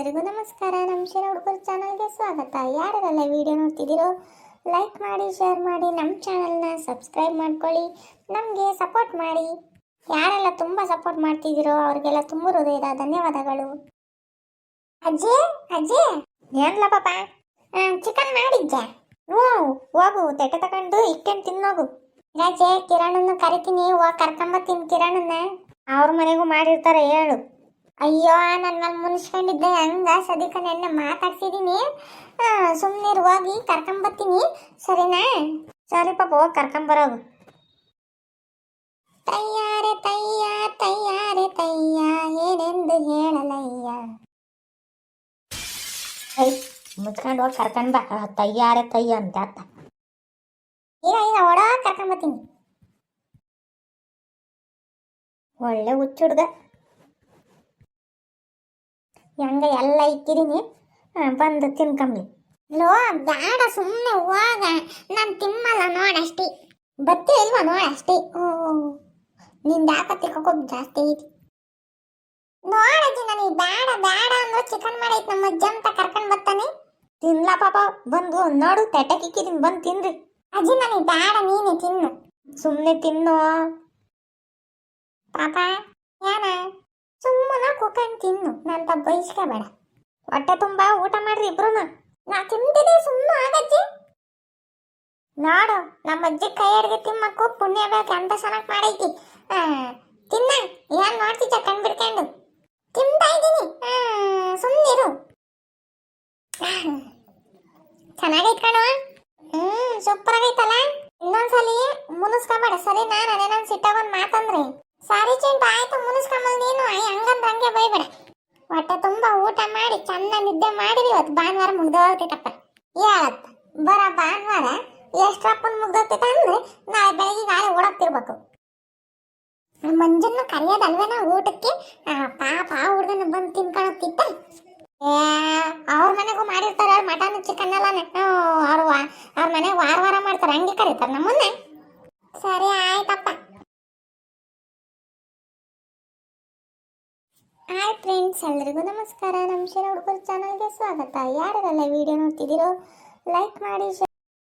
ಎಲ್ರಿಗೂ ನಮಸ್ಕಾರ. ನಮ್ಮ ಹುಡುಗರ ಚಾನಲ್ಗೆ ಸ್ವಾಗತ. ಯಾರೆಲ್ಲ ವಿಡಿಯೋ ನೋಡ್ತಿದ್ದೀರೋ ಲೈಕ್ ಮಾಡಿ, ಶೇರ್ ಮಾಡಿ, ನಮ್ಮ ಚಾನಲ್ನ ಸಬ್ಸ್ಕ್ರೈಬ್ ಮಾಡ್ಕೊಳ್ಳಿ, ನಮಗೆ ಸಪೋರ್ಟ್ ಮಾಡಿ. ಯಾರೆಲ್ಲ ತುಂಬ ಸಪೋರ್ಟ್ ಮಾಡ್ತಿದ್ದೀರೋ ಅವ್ರಿಗೆಲ್ಲ ತುಂಬ ಹೃದಯದ ಧನ್ಯವಾದಗಳು. ಅಜ್ಜಿ ಅಜ್ಜಿ ಏನ್ಲ ಪಾಪ? ಚಿಕನ್ ಮಾಡಿದ್ದೆ. ಹೋಗು ತೆಟ್ಟೆ ತಗೊಂಡು ಇಕ್ಕೇನು ತಿನ್ನೋಗು. ರಾಜೆ ಕಿರಣನ್ನ ಕರಿತೀನಿ, ಹೋಗಿ ಕರ್ಕೊಂಬತ್ತೀನಿ ಕಿರಣನ್ನ. ಅವ್ರ ಮನೆಗೂ ಮಾಡಿರ್ತಾರೆ ಹೇಳು. ಅಯ್ಯೋ ನನ್ನ ಮುನ್ಸ್ಕೊಂಡಿದ್ದೆ, ಹಂಗ ಸದಿಕ ನೆನ್ನೆ ಮಾತಾಡ್ಸಿದೀನಿ. ಸುಮ್ಮನೆ ಹೋಗಿ ಕರ್ಕೊಂಬತ್ತೀನಿ, ಸರಿನಾ? ಸರಿ ಪಾಪ, ಹೋಗಿ ಕರ್ಕೊಂಬರೋದು. ತಯ್ಯಾರೆ ತಯ್ಯ ತಯ್ಯಾರೆ ತಯ್ಯ, ಏನೆಂದು ಹೇಳಲಯ್ಯ. ಮುಚ್ಕೊಂಡು ಹೋಗಿ ಕರ್ಕೊಂಡ್ ಬಾ, ತಯ್ಯಾರೆ ತಯ್ಯ ಅಂತ ಅರ್ಥ. ಈಗ ಓಡ ಕರ್ಕೊಂಬತ್ತೀನಿ. ಒಳ್ಳೆ ಹುಚ್ಚುಡ್ಗ. ಹೆಂಗ ಎಲ್ಲ ಇಕ್ಕಿದೀನಿ, ಬಂದು ತಿನ್ಕಂಬ್ಲಿ. ಲೋ ಬೇಡ, ಸುಮ್ಮನೆ ಹೋಗ, ನಾನು ತಿಮ್ಮಲ್ಲ ನೋಡಷ್ಟೇ. ಬತ್ತಿ ಇಲ್ವಾ ನೋಡಷ್ಟೇ. ನಿಂದ ಯಾಕ ತಿಕ್ಕೋಕ್ ಜಾಸ್ತಿ ಐತಿ ನೋಡಜ್ಜಿ. ನನಗೆ ಬೇಡ ಬೇಡ ಅಂದ್ರೆ ಚಿಕನ್ ಮಾಡೈತಿ ನಮ್ಮ ಅಜ್ಜ ಅಂತ ಕರ್ಕೊಂಡ್ ಬರ್ತಾನೆ. ತಿನ್ಲಾ ಪಾಪ, ಬಂದು ನೋಡು ತೆಟ್ಟಕ್ಕೆ ಇಕ್ಕಿದೀನಿ, ಬಂದು ತಿನ್ರಿ. ಅಜ್ಜಿ ನನಗೆ ಬೇಡ, ನೀನೆ ತಿನ್ನು. ಸುಮ್ಮನೆ ತಿನ್ನು ಪಾಪ. ಏನ ಸುಮ್ಮನೆ ಕುಕ್ಕಂಡು ತಿನ್ನು, ನಂತ ಬಯಸ್ಕೋಬೇಡ. ಹೊಟ್ಟೆ ತುಂಬಾ ಊಟ ಮಾಡ್ರಿ ಇಬ್ರು. ನಾ ತಿಂತೀನಿ, ಸುಮ್ಮನೆ ಆಗಜ್ಜಿ. ನೋಡು ನಮ್ಮ ಅಜ್ಜಿ ಕೈ ಅಡ್ಗೆ ತಿಮ್ಮಕ್ಕೂ ಪುಣ್ಯ ಬೇಕು, ಅಂತ ಚೆನ್ನಾಗಿ ಮಾಡೈತಿ. ತಿನ್ನ, ಏನ್ ನೋಡ್ತಿದ್ದ ಕಣ್ ಬಿಡ್ಕೊಂಡು? ತಿಂತಾ ಇದ್ದೀನಿ, ಸುಮ್ಮನಿರು. ಚೆನ್ನಾಗೈತ್ ಕಣವ. ಸೂಪರ್ ಆಗೈತಲ್ಲ. ಇನ್ನೊಂದ್ಸಲಿ ಮುನಿಸ್ಕೊಬೇಡ, ಸರಿ? ನಾನು ಅದೇನೊಂದು ಸಿಟ್ಟಾಗೊಂದು ಮಾತಂದ್ರಿ. ಸಾರಿ ಚಿಂಟು, ಆಯ್ತು ಮುನಿಸ್ಕೊಂಬಲ್ ನೀನು. ಹಂಗಂದ್ರೆ ಹಂಗೆ ಬೈಬೇಡ. ಹೊಟ್ಟೆ ತುಂಬಾ ಊಟ ಮಾಡಿ ಚೆನ್ನಾಗಿ ನಿದ್ದೆ ಮಾಡಿರಿ. ಇವತ್ತು ಭಾನುವಾರ ಮುಗ್ದೋಗ್ತೈತಪ್ಪ. ಹೇಳತ್ತ ಬರ ಭಾನುವಾರ ಎಷ್ಟಪ್ಪನ ಮುಗ್ದೋಗ್ತೈತ ಅಂದ್ರೆ ನಾಳೆ ಬೆಳಗ್ಗೆ ಗಾಳಿ ಓಡೋಗ್ತಿರ್ಬೇಕು. ಮಂಜನ್ನ ಕರೆಯೋದಲ್ವೇನ ಊಟಕ್ಕೆ? ಪಾಪ ಆ ಹುಡುಗನ ಬಂದು ತಿನ್ಕೊಳತ್ತಿತ್ತ. ಅವ್ರ ಮನೆಗೂ ಮಾಡಿರ್ತಾರ ಮಟನ್ ಚಿಕನ್ ಎಲ್ಲ. ಅವ್ರ ಮನೆಗೆ ವಾರ ವಾರ ಮಾಡ್ತಾರ, ಹಂಗೆ ಕರೀತಾರ ನಮ್ಮನ್ನ. ಸರಿ ಆಯ್ತಪ್ಪ. ಹಾಯ್ ಫ್ರೆಂಡ್ಸ್, ಎಲ್ರಿಗೂ ನಮಸ್ಕಾರ. ನಮ್ಮ ಹುಡುಗರ ಚಾನಲ್ಗೆ ಸ್ವಾಗತ. ಯಾರೆಲ್ಲ ವಿಡಿಯೋ ನೋಡ್ತಿದ್ದೀರೋ ಲೈಕ್ ಮಾಡಿ.